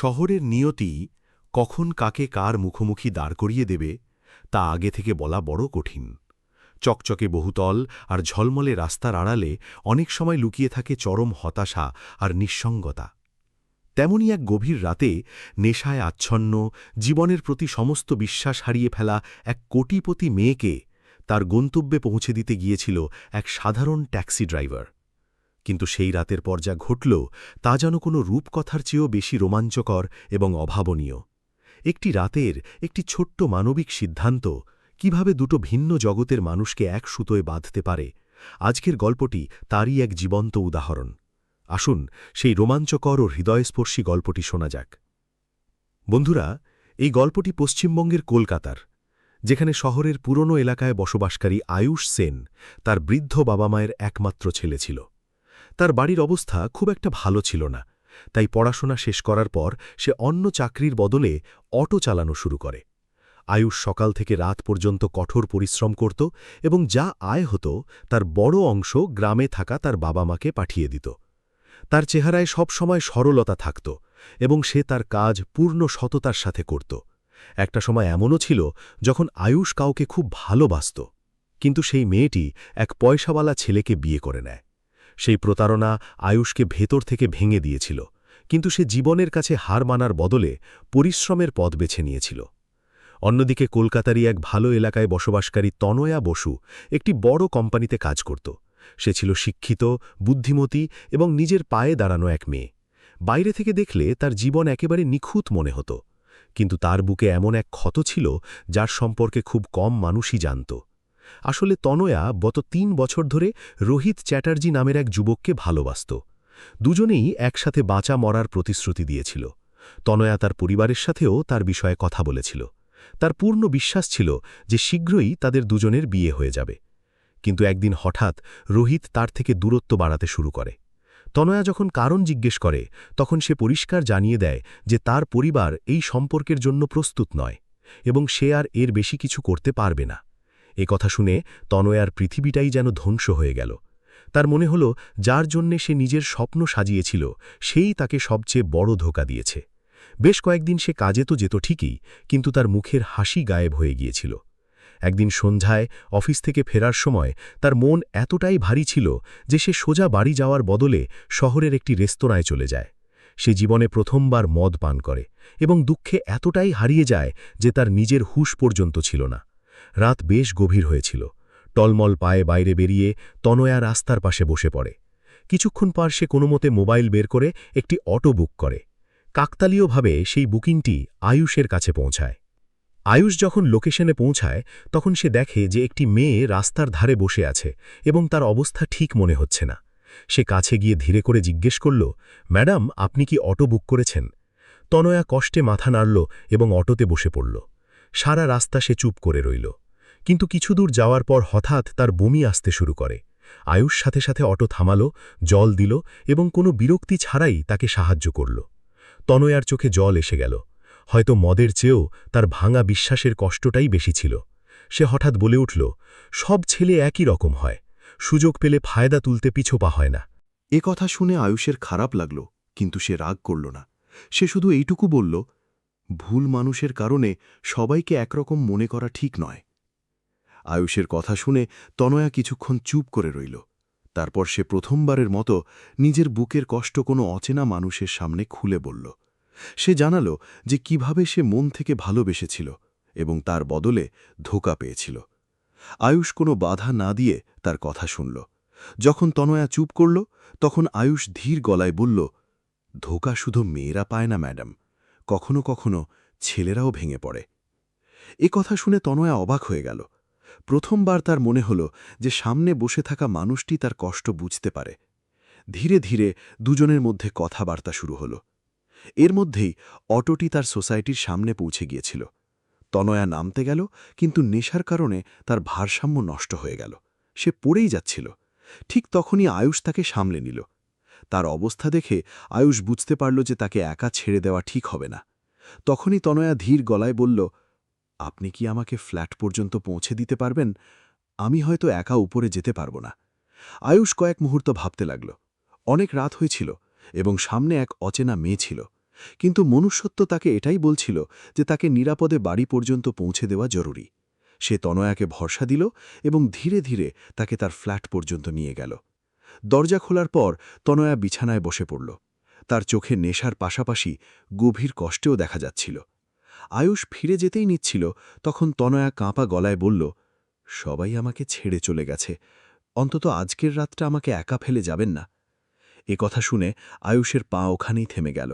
শহরের নিয়তি কখন কাকে কার মুখোমুখি দাঁড় করিয়ে দেবে তা আগে থেকে বলা বড় কঠিন। চকচকে বহুতল আর ঝলমলে রাস্তার আড়ালে অনেক সময় লুকিয়ে থাকে চরম হতাশা আর নিঃসঙ্গতা। তেমনি এক গভীর রাতে নেশায় আচ্ছন্ন, জীবনের প্রতি সমস্ত বিশ্বাস হারিয়ে ফেলা এক কোটিপতি মেয়েকে তার গন্তব্যে পৌঁছে দিতে গিয়েছিল এক সাধারণ ট্যাক্সি ড্রাইভার। কিন্তু সেই রাতের পর যা ঘটল তা যেন কোনো রূপকথার চেয়েও বেশি রোমাঞ্চকর এবং অভাবনীয়। একটি রাতের একটি ছোট্ট মানবিক সিদ্ধান্ত কিভাবে দুটো ভিন্ন জগতের মানুষকে এক সুতোয় বাঁধতে পারে, আজকের গল্পটি তারই এক জীবন্ত উদাহরণ। আসুন সেই রোমাঞ্চকর ও হৃদয়স্পর্শী গল্পটি শোনা যাক। বন্ধুরা, এই গল্পটি পশ্চিমবঙ্গের কলকাতার, যেখানে শহরের পুরনো এলাকায় বসবাসকারী আয়ুষ সেন তার বৃদ্ধ বাবা মায়ের একমাত্র ছেলে ছিল। তার বাড়ির অবস্থা খুব একটা ভালো ছিল না, তাই পড়াশোনা শেষ করার পর সে অন্য চাকরির বদলে অটো চালানো শুরু করে। আয়ুষ সকাল থেকে রাত পর্যন্ত কঠোর পরিশ্রম করত এবং যা আয় হতো তার বড় অংশ গ্রামে থাকা তার বাবা মাকে পাঠিয়ে দিত। তার চেহারায় সব সময় সরলতা থাকত এবং সে তার কাজ পূর্ণ সততার সাথে করত। একটা সময় এমনও ছিল যখন আয়ুষ কাউকে খুব ভালোবাসত, কিন্তু সেই মেয়েটি এক পয়সাওয়ালা ছেলেকে বিয়ে করে নেয়। সেই প্রতারণা আয়ুষকে ভেতর থেকে ভেঙে দিয়েছিল, কিন্তু সে জীবনের কাছে হার মানার বদলে পরিশ্রমের পথ বেছে নিয়েছিল। অন্যদিকে কলকাতারই এক ভালো এলাকায় বসবাসকারী তনয়া বসু একটি বড় কোম্পানিতে কাজ করত। সে ছিল শিক্ষিত, বুদ্ধিমতী এবং নিজের পায়ে দাঁড়ানো এক মেয়ে। বাইরে থেকে দেখলে তার জীবন একেবারে নিখুঁত মনে হতো, কিন্তু তার বুকে এমন এক ক্ষত ছিল যার সম্পর্কে খুব কম মানুষই জানত। আসলে তনয়া গত ৩ বছর ধরে রোহিত চ্যাটার্জি নামের এক যুবককে ভালোবাসত। দুজনেই একসাথে বাঁচা মরার প্রতিশ্রুতি দিয়েছিল। তনয়া তার পরিবারের সাথেও তার বিষয়ে কথা বলেছিল। তার পূর্ণ বিশ্বাস ছিল যে শীঘ্রই তাদের দুজনের বিয়ে হয়ে যাবে। কিন্তু একদিন হঠাৎ রোহিত তার থেকে দূরত্ব বাড়াতে শুরু করে। তনয়া যখন কারণ জিজ্ঞেস করে, তখন সে পরিষ্কার জানিয়ে দেয় যে তার পরিবার এই সম্পর্কের জন্য প্রস্তুত নয় এবং সে আর এর বেশি কিছু করতে পারবে না। এ কথা শুনে তনয়ার পৃথিবীটাই যেন ধ্বংস হয়ে গেল। তার মনে হল যার জন্যে সে নিজের স্বপ্ন সাজিয়েছিল সেই তাকে সবচেয়ে বড় ধোঁকা দিয়েছে। বেশ কয়েকদিন সে কাজে তো যেত ঠিকই, কিন্তু তার মুখের হাসি গায়েব হয়ে গিয়েছিল। একদিন সন্ধ্যায় অফিস থেকে ফেরার সময় তার মন এতটাই ভারী ছিল যে সে সোজা বাড়ি যাওয়ার বদলে শহরের একটি রেস্তোরাঁয় চলে যায়। সে জীবনে প্রথমবার মদ পান করে এবং দুঃখে এতটাই হারিয়ে যায় যে তার নিজের হুঁশ পর্যন্ত ছিল না। রাত বেশ গভীর হয়েছিল। টলমল পায়ে বাইরে বেরিয়ে তনয়া রাস্তার পাশে বসে পড়ে। কিছুক্ষণ পর সে কোনোমতে মোবাইল বের করে একটি অটো বুক করে। কাকতালীয়ভাবে সেই বুকিংটি আয়ুষের কাছে পৌঁছায়। আয়ুষ যখন লোকেশনে পৌঁছায় তখন সে দেখে যে একটি মেয়ে রাস্তার ধারে বসে আছে এবং তার অবস্থা ঠিক মনে হচ্ছে না। সে কাছে গিয়ে ধীরে করে জিজ্ঞেস করল, ম্যাডাম, আপনি কি অটো বুক করেছেন? তনয়া কষ্টে মাথা নাড়ল এবং অটোতে বসে পড়ল। সারা রাস্তা সে চুপ করে রইল, কিন্তু কিছু দূর যাওয়ার পর হঠাৎ তার বমি আসতে শুরু করে। আয়ুষ সাথে সাথে অটো থামালো, জল দিল এবং কোনো বিরক্তি ছাড়াই তাকে সাহায্য করল। তনয়ার চোখে জল এসে গেল। হয়তো মদের চেয়েও তার ভাঙা বিশ্বাসের কষ্টটাই বেশি ছিল। সে হঠাৎ বলে উঠল, সব ছেলে একই রকম হয়, সুযোগ পেলে ফায়দা তুলতে পিছোপা হয় না। এ কথা শুনে আয়ুষের খারাপ লাগল, কিন্তু সে রাগ করল না। সে শুধু এইটুকু বলল, ভুল মানুষের কারণে সবাইকে একরকম মনে করা ঠিক নয়। আয়ুষের কথা শুনে তনয়া কিছুক্ষণ চুপ করে রইল। তারপর সে প্রথমবারের মতো নিজের বুকের কষ্ট কোনো অচেনা মানুষের সামনে খুলে বলল। সে জানালো যে কিভাবে সে মন থেকে ভালোবেসেছিল এবং তার বদলে ধোঁকা পেয়েছিল। আয়ুষ কোনো বাধা না দিয়ে তার কথা শুনল। যখন তনয়া চুপ করল, তখন আয়ুষ ধীর গলায় বলল, ধোঁকা শুধু মেয়েরা পায় না ম্যাডাম, কখনো কখনো ছেলেরাও ভেঙে পড়ে। এ কথা শুনে তনয়া অবাক হয়ে গেল। প্রথমবার তার মনে হল যে সামনে বসে থাকা মানুষটি তার কষ্ট বুঝতে পারে। ধীরে ধীরে দুজনের মধ্যে কথাবার্তা শুরু হল। এর মধ্যেই অটোটি তার সোসাইটির সামনে পৌঁছে গিয়েছিল। তনয়া নামতে গেল, কিন্তু নেশার কারণে তার ভারসাম্য নষ্ট হয়ে গেল। সে পড়েই যাচ্ছিল। ঠিক তখনই আয়ুষ তাকে সামলে নিল। তার অবস্থা দেখে আয়ুষ বুঝতে পারল যে তাকে একা ছেড়ে দেওয়া ঠিক হবে না। তখনই তনয়া ধীর গলায় বলল, আপনি কি আমাকে ফ্ল্যাট পর্যন্ত পৌঁছে দিতে পারবেন? আমি হয়তো একা উপরে যেতে পারব না। আয়ুষ কয়েক মুহূর্ত ভাবতে লাগল। অনেক রাত হয়েছিল এবং সামনে এক অচেনা মেয়ে ছিল। কিন্তু মনুষ্যত্ব তাকে এটাই বলছিল যে তাকে নিরাপদে বাড়ি পর্যন্ত পৌঁছে দেওয়া জরুরি। সে তনয়াকে ভরসা দিল এবং ধীরে ধীরে তাকে তার ফ্ল্যাট পর্যন্ত নিয়ে গেল। দরজা খোলার পর তনয়া বিছানায় বসে পড়ল। তার চোখে নেশার পাশাপাশি গভীর কষ্টেও দেখা যাচ্ছিল। আয়ুষ ফিরে যেতেই নিচ্ছিল, তখন তনয়া কাঁপা গলায় বলল, সবাই আমাকে ছেড়ে চলে গেছে, অন্তত আজকের রাতটা আমাকে একা ফেলে যাবেন না। এ কথা শুনে আয়ুষের পা ওখানেই থেমে গেল,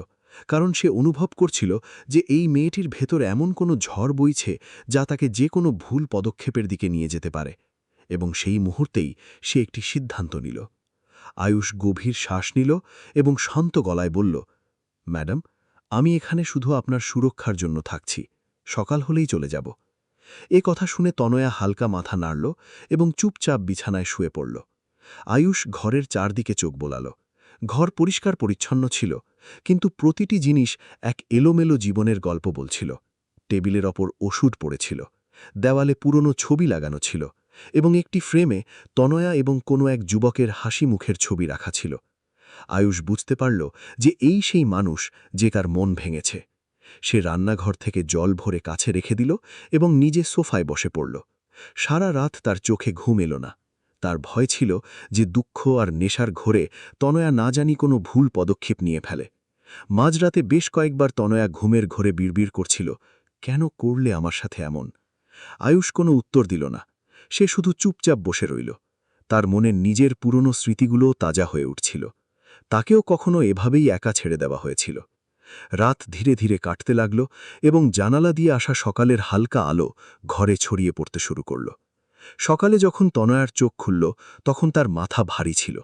কারণ সে অনুভব করছিল যে এই মেয়েটির ভেতর এমন কোনো ঝড় বইছে যা তাকে যে কোনো ভুল পদক্ষেপের দিকে নিয়ে যেতে পারে। এবং সেই মুহূর্তেই সে একটি সিদ্ধান্ত নিল। আয়ুষ গভীর শ্বাস নিল এবং শান্ত গলায় বলল, ম্যাডাম, আমি এখানে শুধু আপনার সুরক্ষার জন্য থাকছি, সকাল হলেই চলে যাব। এ কথা শুনে তনয়া হালকা মাথা নাড়ল এবং চুপচাপ বিছানায় শুয়ে পড়ল। আয়ুষ ঘরের চারদিকে চোখ বোলাল। ঘর পরিষ্কার পরিচ্ছন্ন ছিল, কিন্তু প্রতিটি জিনিস এক এলোমেলো জীবনের গল্প বলছিল। টেবিলের ওপর ওষুধ পড়েছিল, দেওয়ালে পুরনো ছবি লাগানো ছিল, এবং একটি ফ্রেমে তনয়া এবং কোনো এক যুবকের হাসি মুখের ছবি রাখা ছিল। আয়ুষ বুঝতে পারল যে এই সেই মানুষ যে কার মন ভেঙেছে। সে রান্নাঘর থেকে জল ভরে কাছে রেখে দিল এবং নিজে সোফায় বসে পড়ল। সারা রাত তার চোখে ঘুম এলো না। তার ভয় ছিল যে দুঃখ আর নেশার ঘোরে তনয়া না জানি কোনো ভুল পদক্ষেপ নিয়ে ফেলে। মাঝরাতে বেশ কয়েকবার তনয়া ঘুমের ঘোরে বিড়বিড় করছিল, কেন করলে আমার সাথে এমন? আয়ুষ কোনো উত্তর দিল না। সে শুধু চুপচাপ বসে রইল। তার মনের নিজের পুরনো স্মৃতিগুলো তাজা হয়ে উঠছিল। তাকেও কখনো এভাবেই একা ছেড়ে দেওয়া হয়েছিল। রাত ধীরে ধীরে কাটতে লাগল এবং জানালা দিয়ে আসা সকালের হালকা আলো ঘরে ছড়িয়ে পড়তে শুরু করল। সকালে যখন তনয়ার চোখ খুলল, তখন তার মাথা ভারী ছিল।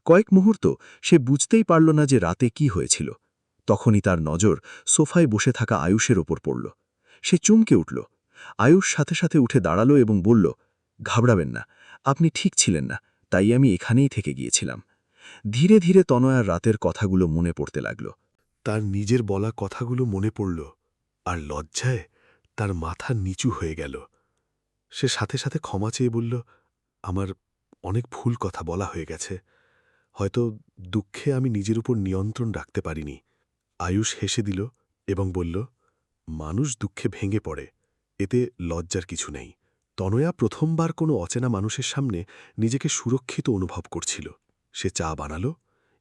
কয়েক মুহূর্ত সে বুঝতেই পারল না যে রাতে কি হয়েছিল। তখনই তার নজর সোফায় বসে থাকা আয়ুষের ওপর পড়ল। সে চমকে উঠল। আয়ুষ সাথে সাথে উঠে দাঁড়াল এবং বলল, ঘাবড়াবেন না, আপনি ঠিক ছিলেন না, তাই আমি এখানেই থেকে গিয়েছিলাম। ধীরে ধীরে তনয়ার রাতের কথাগুলো মনে পড়তে লাগল। তার নিজের বলা কথাগুলো মনে পড়ল, আর লজ্জায় তার মাথা নিচু হয়ে গেল। সে সাথে সাথে ক্ষমা চেয়ে বলল, আমার অনেক ভুল কথা বলা হয়ে গেছে, হয়তো দুঃখে আমি নিজের উপর নিয়ন্ত্রণ রাখতে পারিনি। আয়ুষ হেসে দিল এবং বলল, মানুষ দুঃখে ভেঙে পড়ে, এতে লজ্জার কিছু নেই। তনয়া প্রথমবার কোনো অচেনা মানুষের সামনে নিজেকে সুরক্ষিত অনুভব করছিল। সে চা বানাল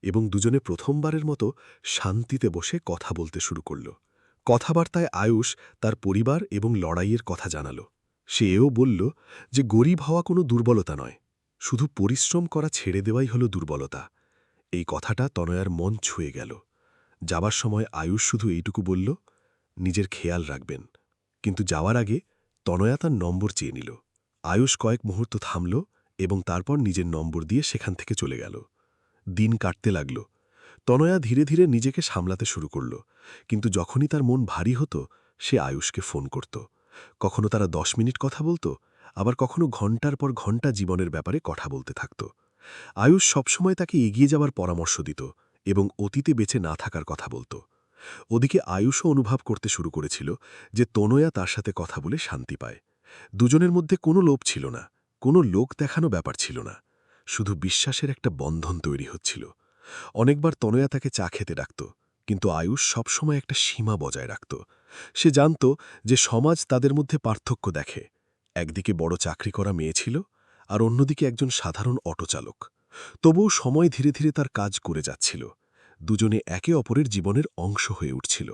এবং দুজনে প্রথমবারের মতো শান্তিতে বসে কথা বলতে শুরু করল। কথাবার্তায় আয়ুষ তার পরিবার এবং লড়াইয়ের কথা জানাল। সে এও বলল যে গরিব হওয়া কোনো দুর্বলতা নয়, শুধু পরিশ্রম করা ছেড়ে দেওয়াই হল দুর্বলতা। এই কথাটা তনয়ার মন ছুঁয়ে গেল। যাবার সময় আয়ুষ শুধু এইটুকু বলল, নিজের খেয়াল রাখবেন। কিন্তু যাওয়ার আগে তনয়া তার নম্বর চেয়ে নিল। আয়ুষ কয়েক মুহূর্ত থামল এবং তারপর নিজের নম্বর দিয়ে সেখান থেকে চলে গেল। দিন কাটতে লাগল। তনয়া ধীরে ধীরে নিজেকে সামলাতে শুরু করল, কিন্তু যখনই তার মন ভারী হতো সে আয়ুষকে ফোন করত। কখনো তারা 10 মিনিট কথা বলত, আবার কখনো ঘণ্টার পর ঘণ্টা জীবনের ব্যাপারে কথা বলতে থাকত। আয়ুষ সবসময় তাকে এগিয়ে যাওয়ার পরামর্শ দিত এবং অতীতে বেঁচে না থাকার কথা বলত। ওদিকে আয়ুষও অনুভব করতে শুরু করেছিল যে তনয়া তার সাথে কথা বলে শান্তি পায়। দুজনের মধ্যে কোনো লোভ ছিল না, কোনো লোক দেখানো ব্যাপার ছিল না, শুধু বিশ্বাসের একটা বন্ধন তৈরি হচ্ছিল। অনেকবার তনয়া তাকে চা খেতে ডাকত, কিন্তু আয়ুষ সবসময় একটা সীমা বজায় রাখত। সে জানত যে সমাজ তাদের মধ্যে পার্থক্য দেখে। একদিকে বড় চাকরি করা মেয়ে ছিল, আর অন্যদিকে একজন সাধারণ অটোচালক। তবুও সময় ধীরে ধীরে তার কাজ করে যাচ্ছিল। দুজনে একে অপরের জীবনের অংশ হয়ে উঠছিল।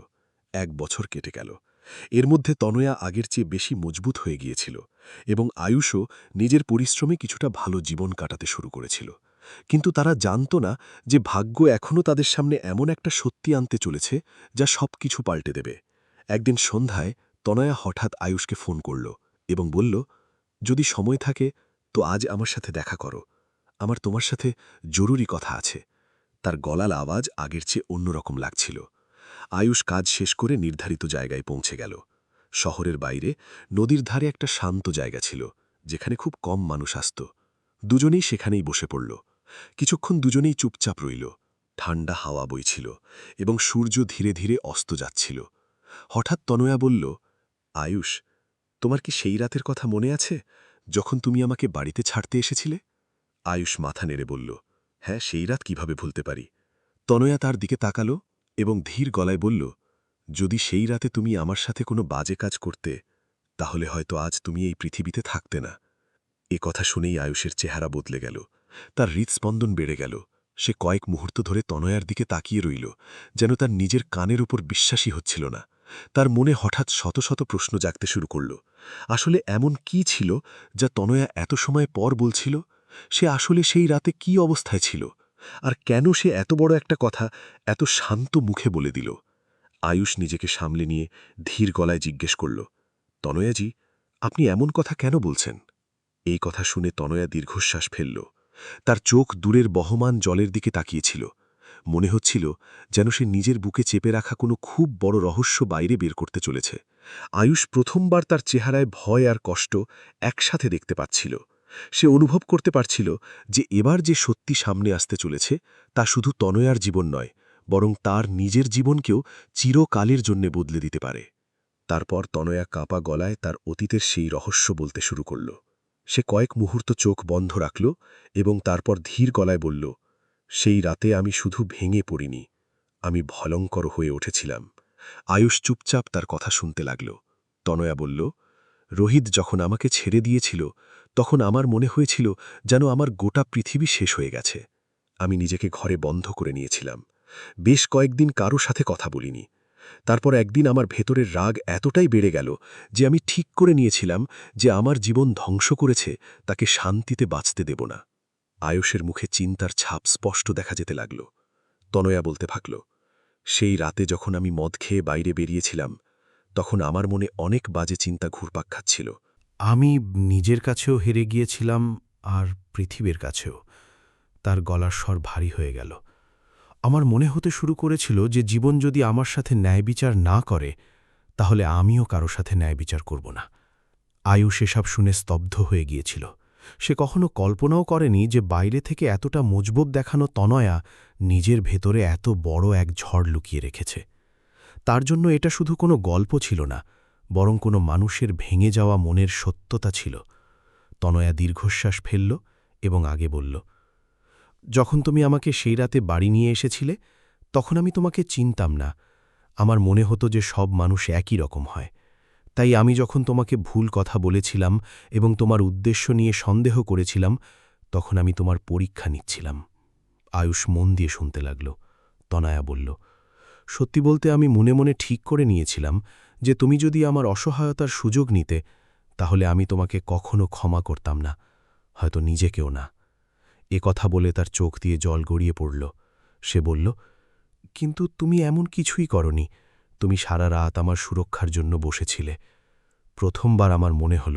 1 বছর কেটে গেল। এর মধ্যে তনয়া আগের চেয়ে বেশি মজবুত হয়ে গিয়েছিল এবং আয়ুষও নিজের পরিশ্রমে কিছুটা ভালো জীবন কাটাতে শুরু করেছিল। কিন্তু তারা জানত না যে ভাগ্য এখনও তাদের সামনে এমন একটা সত্যি আনতে চলেছে যা সবকিছু পাল্টে দেবে। একদিন সন্ধ্যায় তনয়া হঠাৎ আয়ুষকে ফোন করল এবং বলল, যদি সময় থাকে তো আজ আমার সাথে দেখা করো, আমার তোমার সাথে জরুরি কথা আছে। তার গলার আওয়াজ আগের চেয়ে অন্যরকম লাগছিল। আয়ুষ কাজ শেষ করে নির্ধারিত জায়গায় পৌঁছে গেল। শহরের বাইরে নদীর ধারে একটা শান্ত জায়গা ছিল, যেখানে খুব কম মানুষ আসত। দুজনেই সেখানেই বসে পড়ল। কিছুক্ষণ দুজনেই চুপচাপ রইল। ঠান্ডা হাওয়া বইছিল এবং সূর্য ধীরে ধীরে অস্ত যাচ্ছিল। হঠাৎ তনয়া বলল, আয়ুষ, তোমার কি সেই রাতের কথা মনে আছে যখন তুমি আমাকে বাড়িতে ছাড়তে এসেছিলে? আয়ুষ মাথা নেড়ে বলল, হ্যাঁ, সেই রাত কিভাবে ভুলতে পারি। তনয়া তার দিকে তাকালো এবং ধীর গলায় বলল, যদি সেই রাতে তুমি আমার সাথে কোনো বাজে কাজ করতে, তাহলে হয়তো আজ তুমি এই পৃথিবীতে থাকতে না। এ কথা শুনেই আয়ুষের চেহারা বদলে গেল, তার হৃৎস্পন্দন বেড়ে গেল। সে কয়েক মুহূর্ত ধরে তনয়ার দিকে তাকিয়ে রইল, যেন তার নিজের কানের উপর বিশ্বাসই হচ্ছিল না। তার মনে হঠাৎ শত শত প্রশ্ন জাগতে শুরু করল। আসলে এমন কি ছিল যা তনয়া এত সময় পর বলছিল? সে আসলে সেই রাতে কি অবস্থায় ছিল? আর কেন সে এত বড় একটা কথা এত শান্ত মুখে বলে দিল? আয়ুষ নিজেকে সামলে নিয়ে ধীর গলায় জিজ্ঞেস করল, তনয়াজি, আপনি এমন কথা কেন বলছেন? এই কথা শুনে তনয়া দীর্ঘশ্বাস ফেলল। তার চোখ দূরের বহমান জলের দিকে তাকিয়েছিল। মনে হচ্ছিল যেন সে নিজের বুকে চেপে রাখা কোনো খুব বড় রহস্য বাইরে বের করতে চলেছে। আয়ুষ প্রথমবার তার চেহারায় ভয় আর কষ্ট একসাথে দেখতে পাচ্ছিল। সে অনুভব করতে পারছিল যে এবার যে সত্যি সামনে আসতে চলেছে তা শুধু তনয়ার জীবন নয়, বরং তার নিজের জীবনকেও চিরকালের জন্য বদলে দিতে পারে। তারপর তনয়া কাঁপা গলায় তার অতীতের সেই রহস্য বলতে শুরু করল। সে কয়েক মুহূর্ত চোখ বন্ধ রাখল এবং তারপর ধীর গলায় বলল, সেই রাতে আমি শুধু ভেঙে পড়িনি, আমি ভয়ঙ্কর হয়ে উঠেছিলাম। আয়ুষ চুপচাপ তার কথা শুনতে লাগল। তনয়া বলল, রোহিত যখন আমাকে ছেড়ে দিয়েছিল তখন আমার মনে হয়েছিল যেন আমার গোটা পৃথিবী শেষ হয়ে গেছে। আমি নিজেকে ঘরে বন্ধ করে নিয়েছিলাম। বেশ কয়েকদিন কারো সাথে কথা বলিনি। তারপর একদিন আমার ভেতরের রাগ এতটাই বেড়ে গেল যে আমি ঠিক করে নিয়েছিলাম যে আমার জীবন ধ্বংস করেছে তাকে শান্তিতে বাঁচতে দেব না। আয়ুষের মুখে চিন্তার ছাপ স্পষ্ট দেখা যেতে লাগল। তনয়া বলতে থাকল, সেই রাতে যখন আমি মদ খেয়ে বাইরে বেরিয়েছিলাম তখন আমার মনে অনেক বাজে চিন্তা ঘুরপাক খাচ্ছিল। আমি নিজের কাছেও হেরে গিয়েছিলাম, আর পৃথিবীর কাছেও। তার গলার স্বর ভারী হয়ে গেল। আমার মনে হতে শুরু করেছিল যে জীবন যদি আমার সাথে ন্যায়বিচার না করে, তাহলে আমিও কারো সাথে ন্যায়বিচার করব না। আয়ুষ এসব শুনে স্তব্ধ হয়ে গিয়েছিল। সে কখনো কল্পনাও করেনি যে বাইরে থেকে এতটা মজবুত দেখানো তনয়া নিজের ভেতরে এত বড় এক ঝড় লুকিয়ে রেখেছে। তার জন্য এটা শুধু কোনো গল্প ছিল না, বরং কোনো মানুষের ভেঙে যাওয়া মনের সত্যতা ছিল। তনয়া দীর্ঘশ্বাস ফেলল এবং আগে বলল, যখন তুমি আমাকে সেই রাতে বাড়ি নিয়ে এসেছিলে তখন আমি তোমাকে চিনতাম না। আমার মনে হতো যে সব মানুষ একই রকম হয়। তাই আমি যখন তোমাকে ভুল কথা বলেছিলাম এবং তোমার উদ্দেশ্য নিয়ে সন্দেহ করেছিলাম, তখন আমি তোমার পরীক্ষা নিচ্ছিলাম। আয়ুষ মন দিয়ে শুনতে লাগল। তনয়া বলল, সত্যি বলতে আমি মনে মনে ঠিক করে নিয়েছিলাম যে তুমি যদি আমার অসহায়তার সুযোগ নিতে, তাহলে আমি তোমাকে কখনো ক্ষমা করতাম না, হয়তো নিজেকেও না। এ কথা বলে তার চোখ দিয়ে জল গড়িয়ে পড়ল। সে বলল, কিন্তু তুমি এমন কিছুই করনি। তুমি সারা রাত আমার সুরক্ষার জন্য বসেছিলে। প্রথমবার আমার মনে হল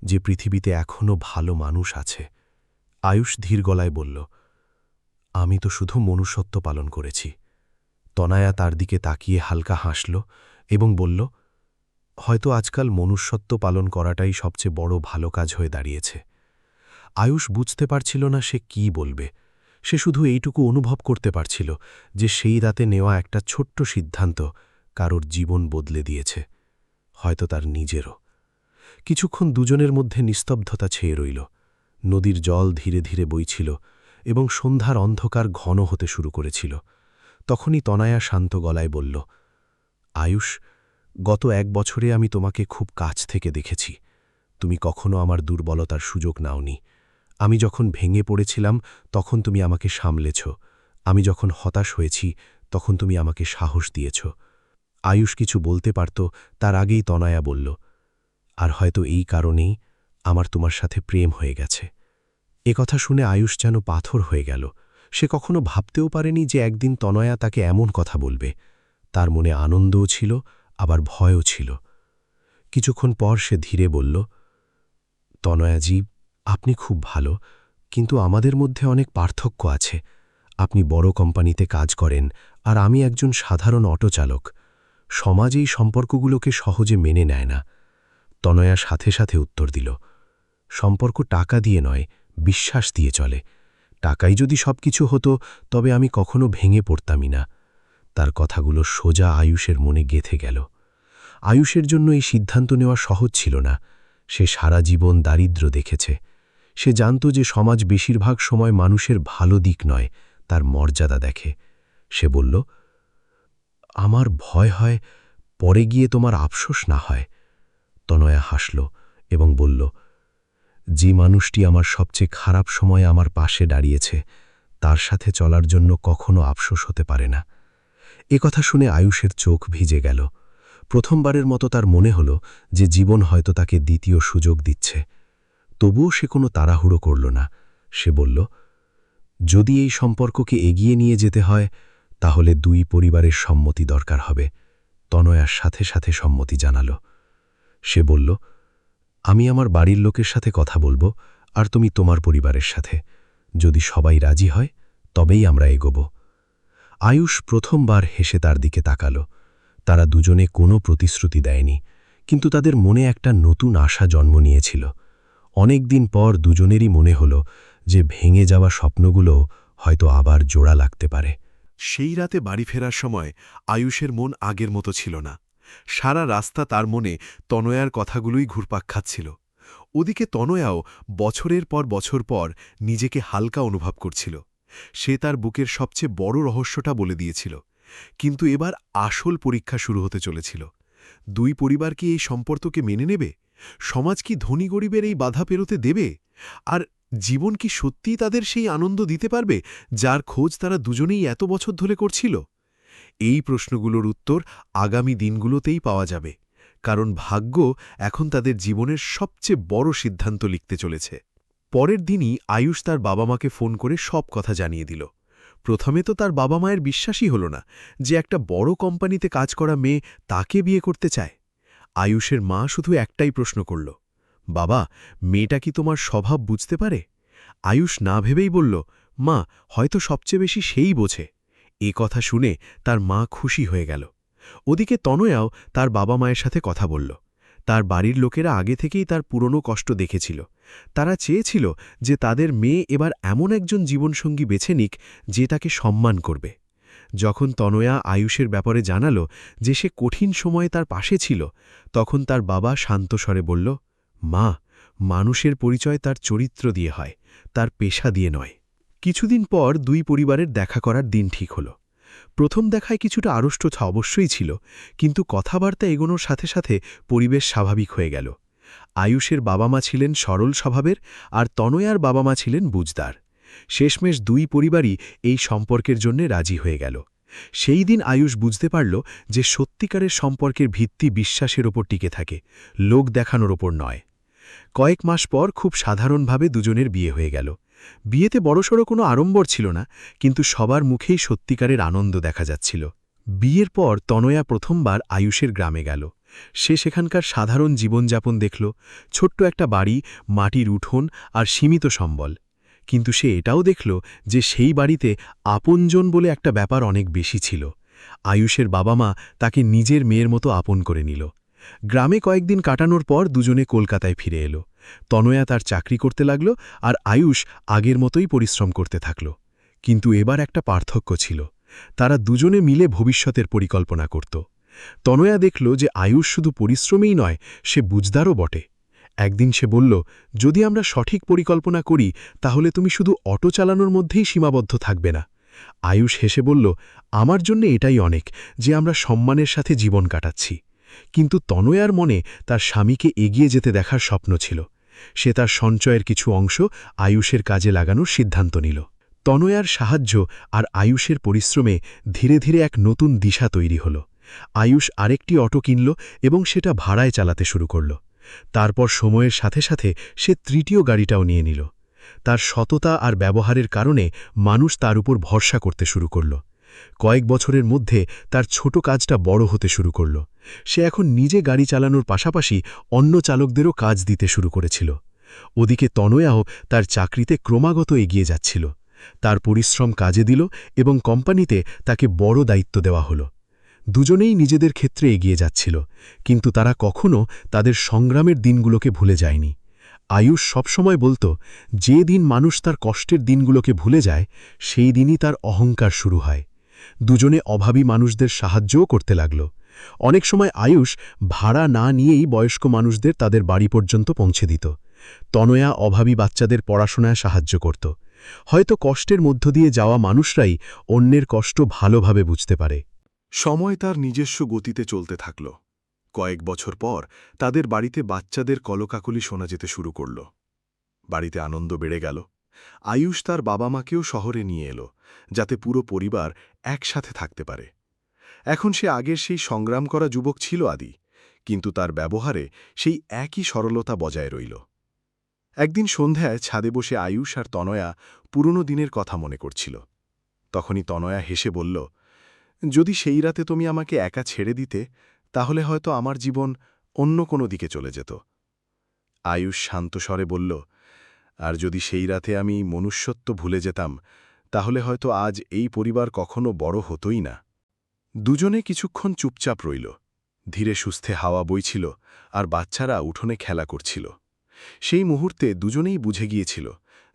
যে পৃথিবীতে এখনও ভালো মানুষ আছে। আয়ুষ ধীর গলায় বলল, আমি তো শুধু মনুষ্যত্ব পালন করেছি। তনয়া তার দিকে তাকিয়ে হালকা হাসল এবং বলল, হয়তো আজকাল মনুষ্যত্ব পালন করাটাই সবচেয়ে বড় ভালো কাজ হয়ে দাঁড়িয়েছে। আয়ুষ বুঝতে পারছিল না সে কি বলবে। সে শুধু এইটুকু অনুভব করতে পারছিল যে সেই রাতে নেওয়া একটা ছোট্ট সিদ্ধান্ত কারোর জীবন বদলে দিয়েছে, হয়তো তার নিজেরও। কিছুক্ষণ দুজনের মধ্যে নিস্তব্ধতা ছেয়ে রইল। নদীর জল ধীরে ধীরে বইছিল এবং সন্ধ্যার অন্ধকার ঘন হতে শুরু করেছিল। তখনই তনয়া শান্ত গলায় বলল, আয়ুষ, গত 1 বছরে আমি তোমাকে খুব কাছ থেকে দেখেছি। তুমি কখনো আমার দুর্বলতার সুযোগ নাওনি। আমি যখন ভেঙে পড়েছিলাম তখন তুমি আমাকে সামলেছ। আমি যখন হতাশ হয়েছি তখন তুমি আমাকে সাহস দিয়েছ। আয়ুষ কিছু বলতে পারত, তার আগেই তনয়া বলল, আর হয়তো এই কারণেই আমার তোমার সাথে প্রেম হয়ে গেছে। এ কথা শুনে আয়ুষ যেন পাথর হয়ে গেল। সে কখনো ভাবতেও পারেনি যে একদিন তনয়া তাকে এমন কথা বলবে। তার মনে আনন্দও ছিল, আবার ভয়ও ছিল। কিছুক্ষণ পর সে ধীরে বলল, তনয়াজি, আপনি খুব ভালো, কিন্তু আমাদের মধ্যে অনেক পার্থক্য আছে। আপনি বড় কোম্পানিতে কাজ করেন, আর আমি একজন সাধারণ অটো চালক। সমাজ এই সম্পর্কগুলোকে সহজে মেনে নেয় না। তনয়া সাথে সাথে উত্তর দিল, সম্পর্ক টাকা দিয়ে নয়, বিশ্বাস দিয়ে চলে। টাকাই যদি সবকিছু হতো তবে আমি কখনো ভেঙে পড়তামই না। তার কথাগুলো সোজা আয়ুষের মনে গেঁথে গেল। আয়ুষের জন্য এই সিদ্ধান্ত নেওয়া সহজ ছিল না। সে সারা জীবন দারিদ্র্য দেখেছে। সে জানত যে সমাজ বেশিরভাগ সময় মানুষের ভালো দিক নয়, তার মর্যাদা দেখে। সে বলল, আমার ভয় হয় পরে গিয়ে তোমার আফসোস না হয়। তনয়া হাসল এবং বলল, যে মানুষটি আমার সবচেয়ে খারাপ সময়ে আমার পাশে দাঁড়িয়েছে তার সাথে চলার জন্য কখনো আফসোস হতে পারে না। কথা শুনে আয়ুষের চোখ ভিজে গেল। প্রথমবারের মতো তার মনে হল যে জীবন হয়তো তাকে দ্বিতীয় সুযোগ দিচ্ছে। তবুও সে কোনো তাড়াহুড়ো করল না। সে বলল, যদি এই সম্পর্ককে এগিয়ে নিয়ে যেতে হয় তাহলে দুই পরিবারের সম্মতি দরকার হবে। তনয়ার সাথে সাথে সম্মতি জানাল। সে বলল, আমি আমার বাড়ির লোকের সাথে কথা বলবো আর তুমি তোমার পরিবারের সাথে। যদি সবাই রাজি হয় তবেই আমরা এগোব। আয়ুষ প্রথমবার হেসে তার দিকে তাকাল। তারা দুজনে কোনো প্রতিশ্রুতি দেয়নি, কিন্তু তাদের মনে একটা নতুন আশা জন্ম নিয়েছিল। অনেক দিন পর দুজনেরই মনে হল যে ভেঙে যাওয়া স্বপ্নগুলো হয়তো আবার জোড়া লাগতে পারে। সেই রাতে বাড়ি ফেরার সময় আয়ুষের মন আগের মতো ছিল না। সারা রাস্তা তার মনে তনয়ার কথাগুলোই ঘুরপাক খাচ্ছিল। ওদিকে তনয়াও বছরের পর বছর পর নিজেকে হালকা অনুভব করছিল। সে তার বুকের সবচেয়ে বড় রহস্যটা বলে দিয়েছিল। কিন্তু এবার আসল পরীক্ষা শুরু হতে চলেছিল। দুই পরিবার কি এই সম্পর্ককে মেনে নেবে? সমাজ কি ধনী গরিবের এই বাধা পেরোতে দেবে? আর জীবন কি সত্যিই তাদের সেই আনন্দ দিতে পারবে যার খোঁজ তারা দুজনেই এত বছর ধরে করছিল? এই প্রশ্নগুলোর উত্তর আগামী দিনগুলোতেই পাওয়া যাবে, কারণ ভাগ্য এখন তাদের জীবনের সবচেয়ে বড় সিদ্ধান্ত লিখতে চলেছে। পরের দিনই আয়ুষ তার বাবা মাকে ফোন করে সব কথা জানিয়ে দিল। প্রথমে তো তার বাবা মায়ের বিশ্বাসই হল না যে একটা বড় কোম্পানিতে কাজ করা মেয়ে তাকে বিয়ে করতে চায়। আয়ুষের মা শুধু একটাই প্রশ্ন করল, বাবা, মেয়েটা কি তোমার স্বভাব বুঝতে পারে? আয়ুষ না ভেবেই বলল, মা, হয়তো সবচেয়ে বেশি সেই বোঝে। কথা শুনে তার মা খুশি হয়ে গেল। ওদিকে তনয়াও তার বাবা মায়ের সাথে কথা বলল। তার বাড়ির লোকেরা আগে থেকেই তার পুরনো কষ্ট দেখেছিল। তারা চেয়েছিল যে তাদের মেয়ে এবার এমন একজন জীবনসঙ্গী বেছে নিক যে তাকে সম্মান করবে। যখন তনয়া আয়ুষের ব্যাপারে জানাল যে সে কঠিন সময়ে তার পাশে ছিল, তখন তার বাবা শান্ত স্বরে বলল, মা, মানুষের পরিচয় তার চরিত্র দিয়ে হয়, তার পেশা দিয়ে নয়। কিছুদিন পর দুই পরিবারের দেখা করার দিন ঠিক হল। প্রথম দেখায় কিছুটা আড়ষ্ট অবশ্যই ছিল, কিন্তু কথাবার্তা এগোনোর সাথে সাথে পরিবেশ স্বাভাবিক হয়ে গেল। আয়ুষের বাবা মা ছিলেন সরল স্বভাবের, আর তনয়ার বাবা মা ছিলেন বুঝদার। শেষমেশ দুই পরিবারই এই সম্পর্কের জন্য রাজি হয়ে গেল। সেই দিন আয়ুষ বুঝতে পারল যে সত্যিকারের সম্পর্কের ভিত্তি বিশ্বাসের ওপর টিকে থাকে, লোক দেখানোর ওপর নয়। কয়েক মাস পর খুব সাধারণভাবে দুজনের বিয়ে হয়ে গেল। বিয়েতে বড়সড় কোনো আড়ম্বর ছিল না, কিন্তু সবার মুখেই সত্যিকারের আনন্দ দেখা যাচ্ছিল। বিয়ের পর তনয়া প্রথমবার আয়ুষের গ্রামে গেল। সে সেখানকার সাধারণ জীবনযাপন দেখল, ছোট্ট একটা বাড়ি, মাটির উঠোন আর সীমিত সম্বল। কিন্তু সে এটাও দেখল যে সেই বাড়িতে আপনজন বলে একটা ব্যাপার অনেক বেশি ছিল। আয়ুষের বাবা মা তাকে নিজের মেয়ের মতো আপন করে নিল। গ্রামে কয়েকদিন কাটানোর পর দুজনে কলকাতায় ফিরে এলো। তনয়া তার চাকরি করতে লাগল, আর আয়ুষ আগের মতোই পরিশ্রম করতে থাকল। কিন্তু এবার একটা পার্থক্য ছিল, তারা দুজনে মিলে ভবিষ্যতের পরিকল্পনা করত। তনয়া দেখল যে আয়ুষ শুধু পরিশ্রমেই নয়, সে বুঝদারও বটে। একদিন সে বলল, যদি আমরা সঠিক পরিকল্পনা করি তাহলে তুমি শুধু অটো চালানোর মধ্যেই সীমাবদ্ধ থাকবে না। আয়ুষ হেসে বলল, আমার জন্য এটাই অনেক যে আমরা সম্মানের সাথে জীবন কাটাচ্ছি। কিন্তু তনয়ার মনে তার স্বামীকে এগিয়ে যেতে দেখার স্বপ্ন ছিল। সে তার সঞ্চয়ের কিছু অংশ আয়ুষের কাজে লাগানোর সিদ্ধান্ত নিল। তনয়ার সাহায্য আর আয়ুষের পরিশ্রমে ধীরে ধীরে এক নতুন দিশা তৈরি হল। আয়ুষ আরেকটি অটো কিনল এবং সেটা ভাড়ায় চালাতে শুরু করল। তারপর সময়ের সাথে সাথে সে তৃতীয় গাড়িটাও নিয়ে নিল। তার সততা আর ব্যবহারের কারণে মানুষ তার উপর ভরসা করতে শুরু করল। কয়েক বছরের মধ্যে তার ছোট কাজটা বড় হতে শুরু করল। সে এখন নিজে গাড়ি চালানোর পাশাপাশি অন্য চালকদেরও কাজ দিতে শুরু করেছিল। ওদিকে তনয়াও তার চাকরিতে ক্রমাগত এগিয়ে যাচ্ছিল। তার পরিশ্রম কাজে দিল এবং কোম্পানিতে তাকে বড় দায়িত্ব দেওয়া হলো। দুজনেই নিজেদের ক্ষেত্রে এগিয়ে যাচ্ছিল, কিন্তু তারা কখনো তাদের সংগ্রামের দিনগুলোকে ভুলে যায়নি। আয়ুষ সবসময় বলত, যে দিন মানুষ তার কষ্টের দিনগুলোকে ভুলে যায় সেই দিনই তার অহংকার শুরু হয়। দুজনে অভাবী মানুষদের সাহায্যও করতে লাগল। অনেক সময় আয়ুষ ভাড়া না নিয়েই বয়স্ক মানুষদের তাদের বাড়ি পর্যন্ত পৌঁছে দিত। তনয়া অভাবী বাচ্চাদের পড়াশোনায় সাহায্য করত। হয়তো কষ্টের মধ্য দিয়ে যাওয়া মানুষরাই অন্যের কষ্ট ভালোভাবে বুঝতে পারে। সময় তার নিজস্ব গতিতে চলতে থাকল। কয়েক বছর পর তাদের বাড়িতে বাচ্চাদের কলকাকলি শোনা যেতে শুরু করল। বাড়িতে আনন্দ বেড়ে গেল। আয়ুষ তার বাবা মাকেও শহরে নিয়ে এলো, যাতে পুরো পরিবার একসাথে থাকতে পারে। এখন সে আগের সেই সংগ্রাম করা যুবক ছিল আদি, কিন্তু তার ব্যবহারে সেই একই সরলতা বজায় রইল। একদিন সন্ধ্যায় ছাদে বসে আয়ুষ আর তনয়া পুরনো দিনের কথা মনে করছিল। তখনই তনয়া হেসে বলল, যদি সেই রাতে তুমি আমাকে একা ছেড়ে দিতে, তাহলে হয়তো আমার জীবন অন্য কোনো দিকে চলে যেত। আয়ুষ শান্ত স্বরে বলল, আর যদি সেই রাতে আমি মনুষ্যত্ব ভুলে যেতাম, তাহলে হয়তো আজ এই পরিবার কখনো বড় হতোই না। দুজনে কিছুক্ষণ চুপচাপ রইল। ধীরে সুস্থে হাওয়া বইছিল আর বাচ্চারা উঠোনে খেলা করছিল। সেই মুহূর্তে দুজনেই বুঝে গিয়েছিল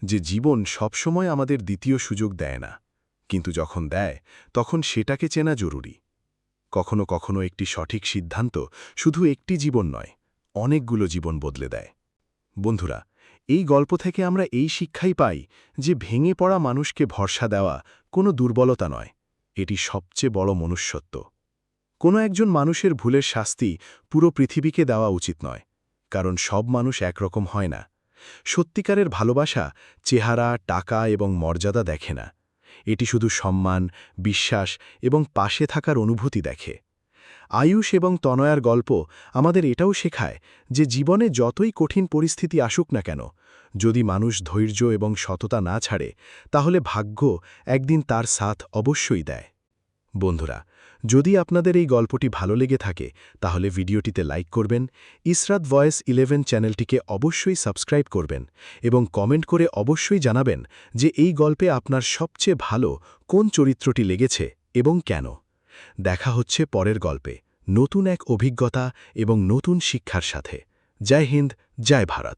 যে জীবন সবসময় আমাদের দ্বিতীয় সুযোগ দেয় না, কিন্তু যখন দেয় তখন সেটাকে চেনা জরুরি। কখনো কখনো একটি সঠিক সিদ্ধান্ত শুধু একটি জীবন নয়, অনেকগুলো জীবন বদলে দেয়। বন্ধুরা, এই গল্প থেকে আমরা এই শিক্ষাই পাই যে ভেঙে পড়া মানুষকে ভরসা দেওয়া কোনো দুর্বলতা নয়, এটি সবচেয়ে বড় মনুষ্যত্ব। কোনো একজন মানুষের ভুলের শাস্তি পুরো পৃথিবীকে দেওয়া উচিত নয়, কারণ সব মানুষ একরকম হয় না। সত্যিকারের ভালোবাসা চেহারা, টাকা এবং মর্যাদা দেখে না, এটি শুধু সম্মান, বিশ্বাস এবং পাশে থাকার অনুভূতি দেখে। আয়ুষ এবং তনয়ার গল্প আমাদের এটাও শেখায় যে জীবনে যতই কঠিন পরিস্থিতি আসুক না কেন, যদি মানুষ ধৈর্য এবং সততা না ছাড়ে, তাহলে ভাগ্য একদিন তার সাথ অবশ্যই দেয়। বন্ধুরা, যদি আপনাদের এই গল্পটি ভালো লেগে থাকে, তাহলে ভিডিওটিতে লাইক করবেন, ইসরাত ভয়েস 11 চ্যানেলটিকে অবশ্যই সাবস্ক্রাইব করবেন এবং কমেন্ট করে অবশ্যই জানাবেন যে এই গল্পে আপনার সবচেয়ে ভালো কোন চরিত্রটি লেগেছে এবং কেন। দেখা হচ্ছে পরের গল্পে, নতুন এক অভিজ্ঞতা এবং নতুন শিক্ষার সাথে। জয় হিন্দ, জয় ভারত।